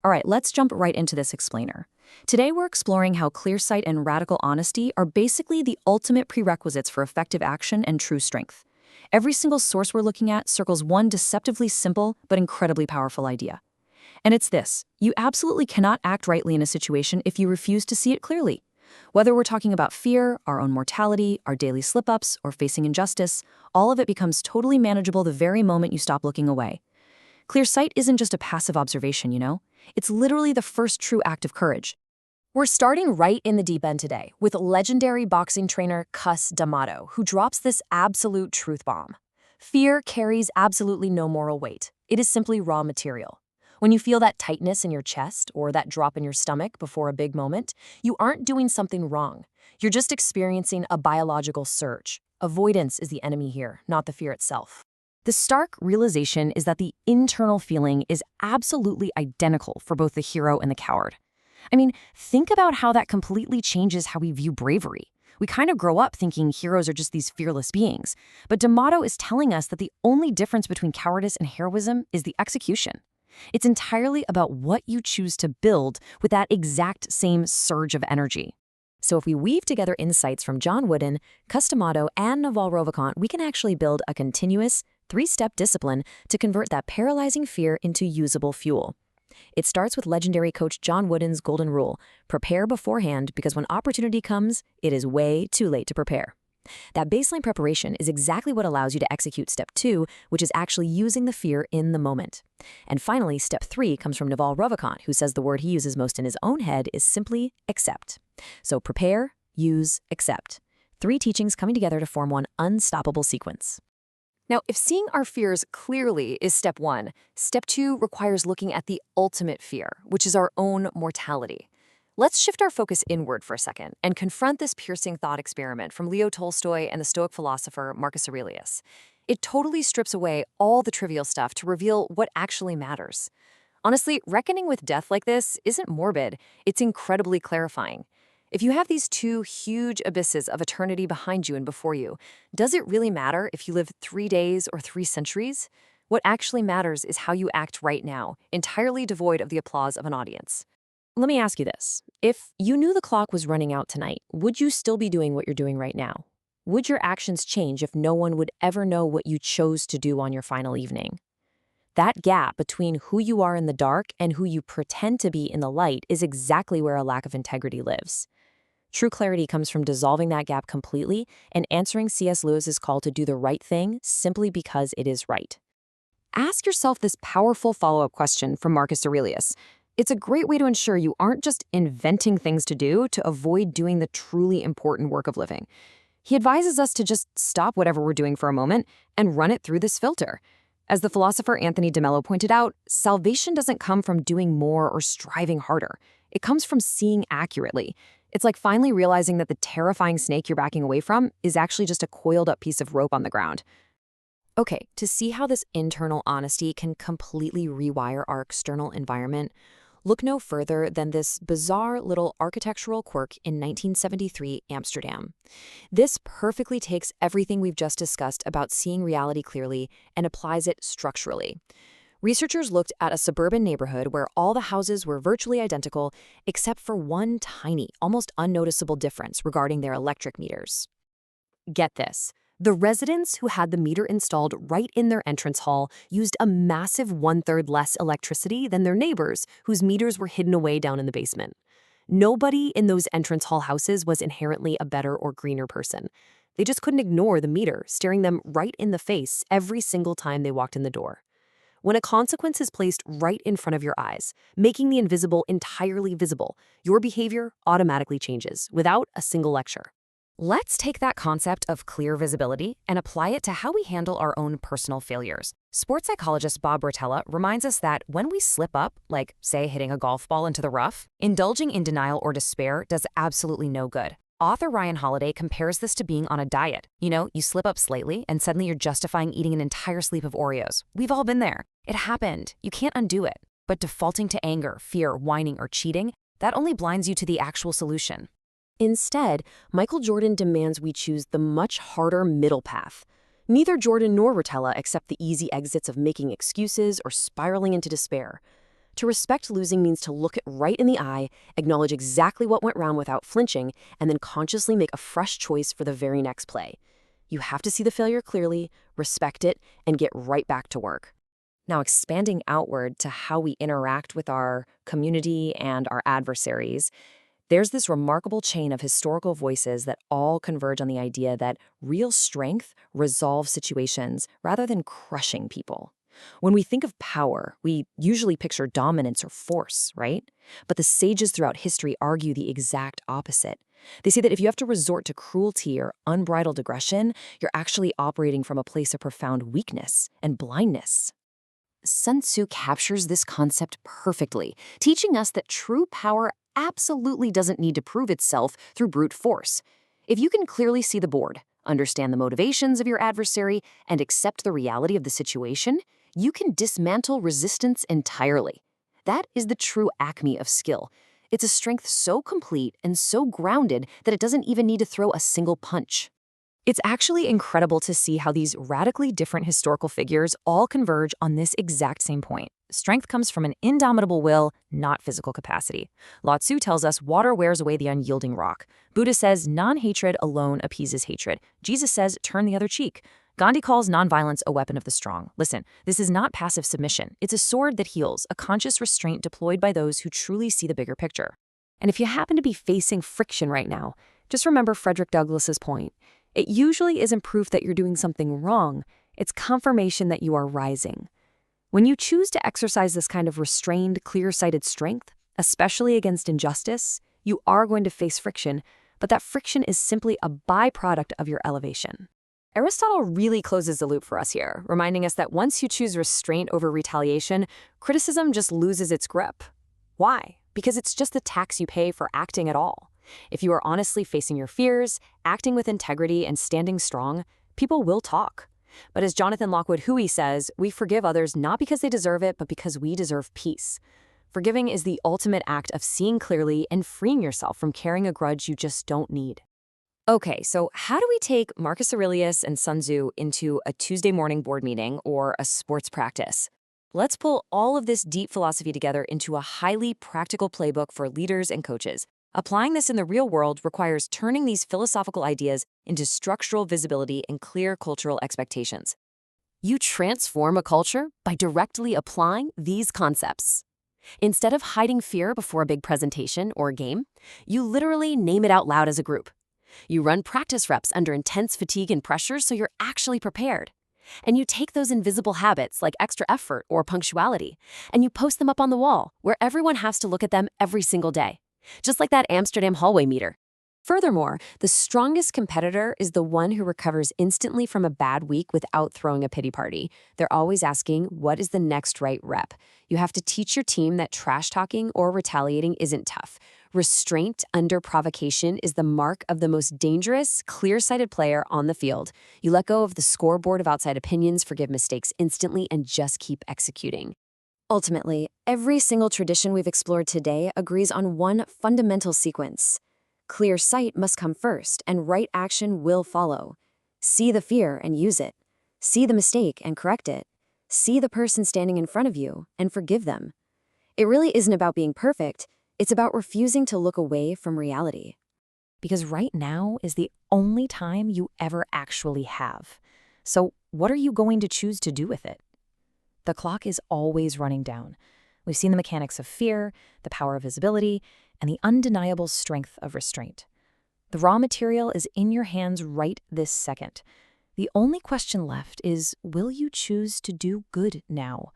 All right, let's jump right into this explainer. Today we're exploring how clear sight and radical honesty are basically the ultimate prerequisites for effective action and true strength. Every single source we're looking at circles one deceptively simple but incredibly powerful idea. And it's this: you absolutely cannot act rightly in a situation if you refuse to see it clearly. Whether we're talking about fear, our own mortality, our daily slip-ups, or facing injustice, all of it becomes totally manageable the very moment you stop looking away. Clear sight isn't just a passive observation, you know? It's literally the first true act of courage. We're starting right in the deep end today with legendary boxing trainer Cus D'Amato, who drops this absolute truth bomb. Fear carries absolutely no moral weight. It is simply raw material. When you feel that tightness in your chest or that drop in your stomach before a big moment, you aren't doing something wrong. You're just experiencing a biological surge. Avoidance is the enemy here, not the fear itself. The stark realization is that the internal feeling is absolutely identical for both the hero and the coward. I mean, think about how that completely changes how we view bravery. We kind of grow up thinking heroes are just these fearless beings, but D'Amato is telling us that the only difference between cowardice and heroism is the execution. It's entirely about what you choose to build with that exact same surge of energy. So if we weave together insights from John Wooden, Cus D'Amato, and Naval Ravikant, we can actually build a continuous, three-step discipline to convert that paralyzing fear into usable fuel. It starts with legendary coach John Wooden's golden rule: prepare beforehand, because when opportunity comes, it is way too late to prepare. That baseline preparation is exactly what allows you to execute step 2, which is actually using the fear in the moment. And finally, step 3 comes from Naval Ravikant, who says the word he uses most in his own head is simply accept. So prepare, use, accept. 3 teachings coming together to form one unstoppable sequence. Now, if seeing our fears clearly is step 1, step 2 requires looking at the ultimate fear, which is our own mortality. Let's shift our focus inward for a second and confront this piercing thought experiment from Leo Tolstoy and the Stoic philosopher Marcus Aurelius. It totally strips away all the trivial stuff to reveal what actually matters. Honestly, reckoning with death like this isn't morbid, it's incredibly clarifying. If you have these 2 huge abysses of eternity behind you and before you, does it really matter if you live 3 days or 3 centuries? What actually matters is how you act right now, entirely devoid of the applause of an audience. Let me ask you this. If you knew the clock was running out tonight, would you still be doing what you're doing right now? Would your actions change if no one would ever know what you chose to do on your final evening? That gap between who you are in the dark and who you pretend to be in the light is exactly where a lack of integrity lives. True clarity comes from dissolving that gap completely and answering C.S. Lewis's call to do the right thing simply because it is right. Ask yourself this powerful follow-up question from Marcus Aurelius. It's a great way to ensure you aren't just inventing things to do to avoid doing the truly important work of living. He advises us to just stop whatever we're doing for a moment and run it through this filter. As the philosopher Anthony de Mello pointed out, salvation doesn't come from doing more or striving harder. It comes from seeing accurately. It's like finally realizing that the terrifying snake you're backing away from is actually just a coiled up piece of rope on the ground. Okay, to see how this internal honesty can completely rewire our external environment, look no further than this bizarre little architectural quirk in 1973 Amsterdam. This perfectly takes everything we've just discussed about seeing reality clearly and applies it structurally. Researchers looked at a suburban neighborhood where all the houses were virtually identical except for one tiny, almost unnoticeable difference regarding their electric meters. Get this. The residents who had the meter installed right in their entrance hall used a massive 1/3 less electricity than their neighbors, whose meters were hidden away down in the basement. Nobody in those entrance hall houses was inherently a better or greener person. They just couldn't ignore the meter, staring them right in the face every single time they walked in the door. When a consequence is placed right in front of your eyes, making the invisible entirely visible, your behavior automatically changes without a single lecture. Let's take that concept of clear visibility and apply it to how we handle our own personal failures. Sports psychologist Bob Rotella reminds us that when we slip up, like, say, hitting a golf ball into the rough, indulging in denial or despair does absolutely no good. Author Ryan Holiday compares this to being on a diet. You know, you slip up slightly and suddenly you're justifying eating an entire sleeve of Oreos. We've all been there. It happened. You can't undo it. But defaulting to anger, fear, whining, or cheating, that only blinds you to the actual solution. Instead, Michael Jordan demands we choose the much harder middle path. Neither Jordan nor Rotella accept the easy exits of making excuses or spiraling into despair. To respect losing means to look it right in the eye, acknowledge exactly what went wrong without flinching, and then consciously make a fresh choice for the very next play. You have to see the failure clearly, respect it, and get right back to work. Now, expanding outward to how we interact with our community and our adversaries, there's this remarkable chain of historical voices that all converge on the idea that real strength resolves situations rather than crushing people. When we think of power, we usually picture dominance or force, right? But the sages throughout history argue the exact opposite. They say that if you have to resort to cruelty or unbridled aggression, you're actually operating from a place of profound weakness and blindness. Sun Tzu captures this concept perfectly, teaching us that true power absolutely doesn't need to prove itself through brute force. If you can clearly see the board, understand the motivations of your adversary, and accept the reality of the situation, you can dismantle resistance entirely. That is the true acme of skill. It's a strength so complete and so grounded that it doesn't even need to throw a single punch. It's actually incredible to see how these radically different historical figures all converge on this exact same point. Strength comes from an indomitable will, not physical capacity. Lao Tzu tells us water wears away the unyielding rock. Buddha says non-hatred alone appeases hatred. Jesus says turn the other cheek. Gandhi calls nonviolence a weapon of the strong. Listen, this is not passive submission. It's a sword that heals, a conscious restraint deployed by those who truly see the bigger picture. And if you happen to be facing friction right now, just remember Frederick Douglass's point. It usually isn't proof that you're doing something wrong. It's confirmation that you are rising. When you choose to exercise this kind of restrained, clear-sighted strength, especially against injustice, you are going to face friction, but that friction is simply a byproduct of your elevation. Aristotle really closes the loop for us here, reminding us that once you choose restraint over retaliation, criticism just loses its grip. Why? Because it's just the tax you pay for acting at all. If you are honestly facing your fears, acting with integrity, and standing strong, people will talk. But as Jonathan Lockwood Huey says, we forgive others not because they deserve it, but because we deserve peace. Forgiving is the ultimate act of seeing clearly and freeing yourself from carrying a grudge you just don't need. Okay, so how do we take Marcus Aurelius and Sun Tzu into a Tuesday morning board meeting or a sports practice? Let's pull all of this deep philosophy together into a highly practical playbook for leaders and coaches. Applying this in the real world requires turning these philosophical ideas into structural visibility and clear cultural expectations. You transform a culture by directly applying these concepts. Instead of hiding fear before a big presentation or game, you literally name it out loud as a group. You run practice reps under intense fatigue and pressure so you're actually prepared. And you take those invisible habits like extra effort or punctuality, and you post them up on the wall where everyone has to look at them every single day. Just like that Amsterdam hallway meter. Furthermore, the strongest competitor is the one who recovers instantly from a bad week without throwing a pity party. They're always asking, what is the next right rep? You have to teach your team that trash talking or retaliating isn't tough. Restraint under provocation is the mark of the most dangerous, clear-sighted player on the field. You let go of the scoreboard of outside opinions, forgive mistakes instantly, and just keep executing. Ultimately, every single tradition we've explored today agrees on one fundamental sequence. Clear sight must come first, and right action will follow. See the fear and use it. See the mistake and correct it. See the person standing in front of you and forgive them. It really isn't about being perfect. It's about refusing to look away from reality. Because right now is the only time you ever actually have. So what are you going to choose to do with it? The clock is always running down. We've seen the mechanics of fear, the power of visibility, and the undeniable strength of restraint. The raw material is in your hands right this second. The only question left is, will you choose to do good now?